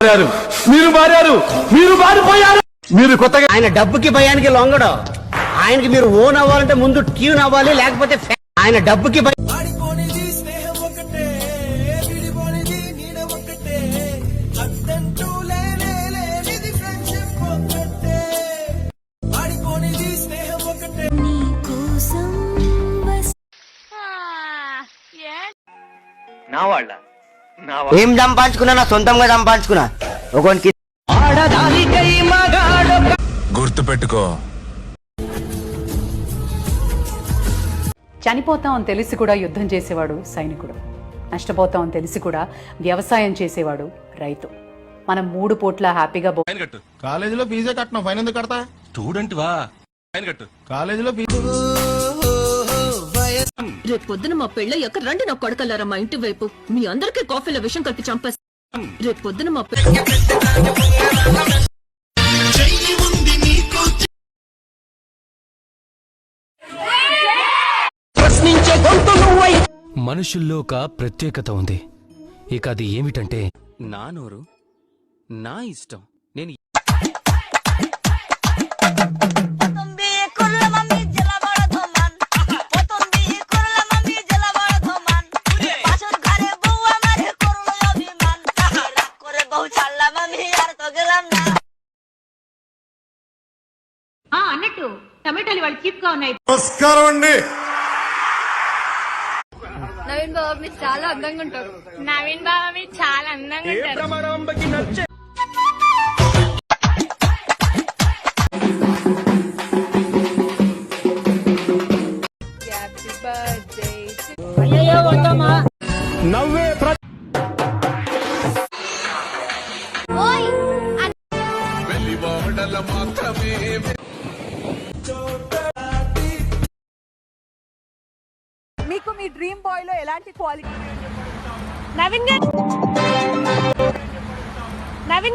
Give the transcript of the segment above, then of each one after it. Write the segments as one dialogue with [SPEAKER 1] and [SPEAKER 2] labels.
[SPEAKER 1] మీరు మారిపోయారు. మీరు కొత్తగా ఆయన డబ్బుకి భయానికి లొంగడం. ఆయనకి మీరు ఓన్ అవ్వాలంటే ముందు ట్యూన్ అవ్వాలి, లేకపోతే ఆయన డబ్బుకి
[SPEAKER 2] ఏం సంపాదించుకున్నా నా సొంతంగా సంపాదించుకున్నా. ఒకరికి
[SPEAKER 3] గుర్తు పెట్టుకో,
[SPEAKER 4] చనిపోతామని తెలిసి కూడా యుద్ధం చేసేవాడు సైనికుడు, నష్టపోతామని తెలిసి కూడా వ్యవసాయం చేసేవాడు రైతు. మనం 3 పూట్ల హ్యాపీగా
[SPEAKER 5] కాలేజీలో ఫీజే కట్టను, ఫైన్ ఎందుకు కడతా?
[SPEAKER 3] స్టూడెంట్ వా, ఫైన్ కట్టు.
[SPEAKER 5] కాలేజీలో ఫీజు.
[SPEAKER 6] రేపు పొద్దున మా పెళ్ళయ్యాక రండి నా కొడకల్లారా మా ఇంటి వైపు. మీ అందరికీ కాఫీలో విషం కలిపి చంపేస్తా. రేపు పొద్దున మా
[SPEAKER 7] మనుషుల్లో ఒక ప్రత్యేకత ఉంది. ఇక అది ఏమిటంటే నా నోరు నా ఇష్టం. నేను
[SPEAKER 6] అన్నట్టు టమాటాలు వాళ్ళు చీప్ గా ఉన్నాయి.
[SPEAKER 5] నమస్కారం అండి.
[SPEAKER 6] నవీన్ బాబు మీరు చాలా అందంగా ఉంటారు. నవీన్ బాబు మీరు చాలా అందంగా ఉంటారు.
[SPEAKER 1] నవ్వే
[SPEAKER 4] మీకు మీ డ్రీమ్ బాయ్ లో ఎలాంటి క్వాలిటీ?
[SPEAKER 6] నవీన్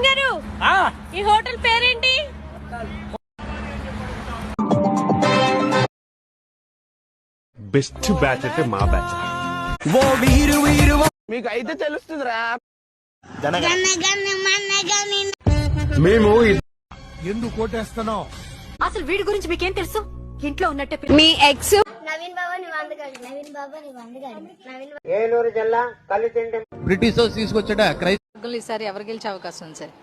[SPEAKER 6] గారు ఈ హోటల్ పేరేంటి?
[SPEAKER 1] బెస్ట్ బ్యాచ్ అంటే మా బ్యాచ్.
[SPEAKER 5] మీకు అయితే తెలుస్తుందిరా.
[SPEAKER 1] మేము
[SPEAKER 5] ఎందుకు కోటేస్తానో
[SPEAKER 6] అసలు వీడి గురించి మీకేం తెలుసు? ఇంట్లో ఉన్నట్టే
[SPEAKER 8] మీ ఎక్స్
[SPEAKER 2] ఏలూరు జిల్లా కలిసిండి
[SPEAKER 5] బ్రిటిష్ తీసుకొచ్చాడ
[SPEAKER 8] ఈసారి ఎవరు గెలిచే అవకాశం ఉంది సార్?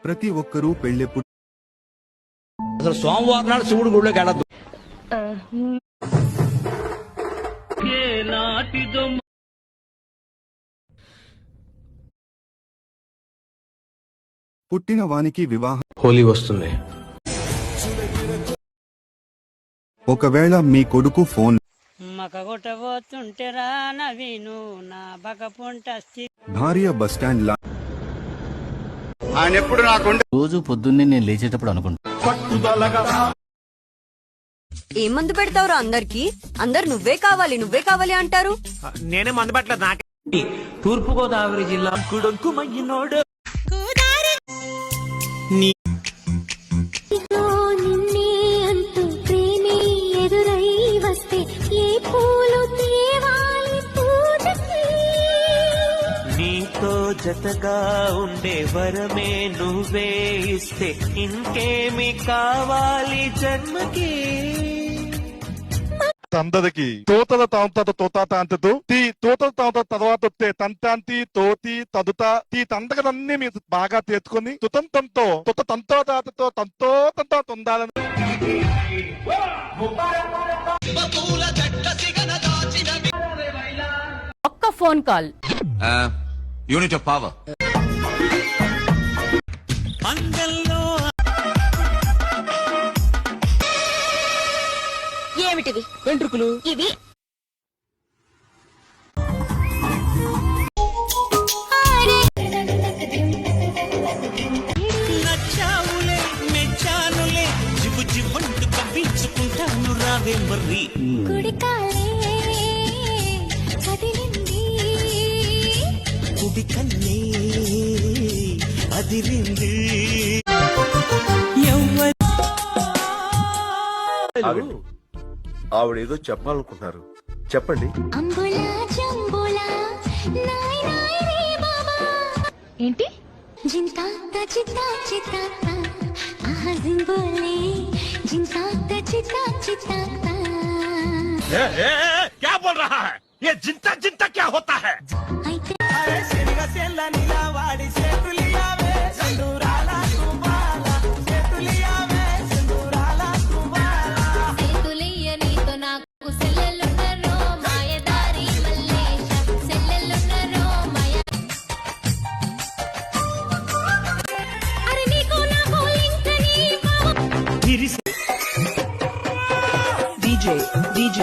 [SPEAKER 5] ప్రతి ఒక్కరూ పెళ్ళెప్పుడు
[SPEAKER 1] అసలు సోమవారం నాడు శివుడు గుళ్ళోకి వెళ్ళద్దు.
[SPEAKER 5] పుట్టిన వానికి వివాహం.
[SPEAKER 1] హోలీ వస్తుంది.
[SPEAKER 5] ఒకవేళ మీ కొడుకు ఫోన్ భార్య బస్టాండ్ లా ఆయన ఎప్పుడు నాకుండే
[SPEAKER 7] రోజు పొద్దున్నే నేను లేచేటప్పుడు అనుకుంటా,
[SPEAKER 8] ఏం మందు పెడతావురా అందరికి? అందరు నువ్వే కావాలి అంటారు.
[SPEAKER 1] నేనే మందు పట్టలేదు. నాకే తూర్పుగోదావరి జిల్లా కుడొంకు మయ్యినోడు
[SPEAKER 9] నీతో జతగా ఉండే వరమే నువ్వే ఇస్తే ఇంకేమి కావాలి జన్మకి.
[SPEAKER 5] తందరికి తోతల తాంతత తోతాత అంతతో తీ తోతల తాంత తర్వాత వస్తే తంతాంతి తోతి తదుత తీ తంతకలన్నీ మీరు బాగా తెచ్చుకొని తుతంతంతో తుత తంతో తాతతో తంతో తంతో తొందాలని
[SPEAKER 4] ఒక్క phone call
[SPEAKER 3] unit of power.
[SPEAKER 6] ఏమిటివి?
[SPEAKER 1] వెంట్రుకలు.
[SPEAKER 6] ఇవి
[SPEAKER 9] నచ్చావులే మెచ్చానులే జివ్వు జివ్వంటూ కవ్వించుకుంటాను రావే మర్రి. కుడి కన్నే అదిరింది.
[SPEAKER 5] ఆవిడేదో చెప్పాలనుకుంటున్నారు, చెప్పండి.
[SPEAKER 6] ఏంటి?
[SPEAKER 9] జింతాత చితా చితాత ఆహా జింబోలే జింతాత చితా చితాత
[SPEAKER 5] क्या बोल रहा है ये जिंता जिंता क्या होता है
[SPEAKER 9] అయితే సేతులియ నీతో నాకు సెల్లెలున్నరో మాయదారి మల్లేశ సెల్లెలున్నరో మాయ అరే నీకు నాకు లింక్ నీ
[SPEAKER 6] DJ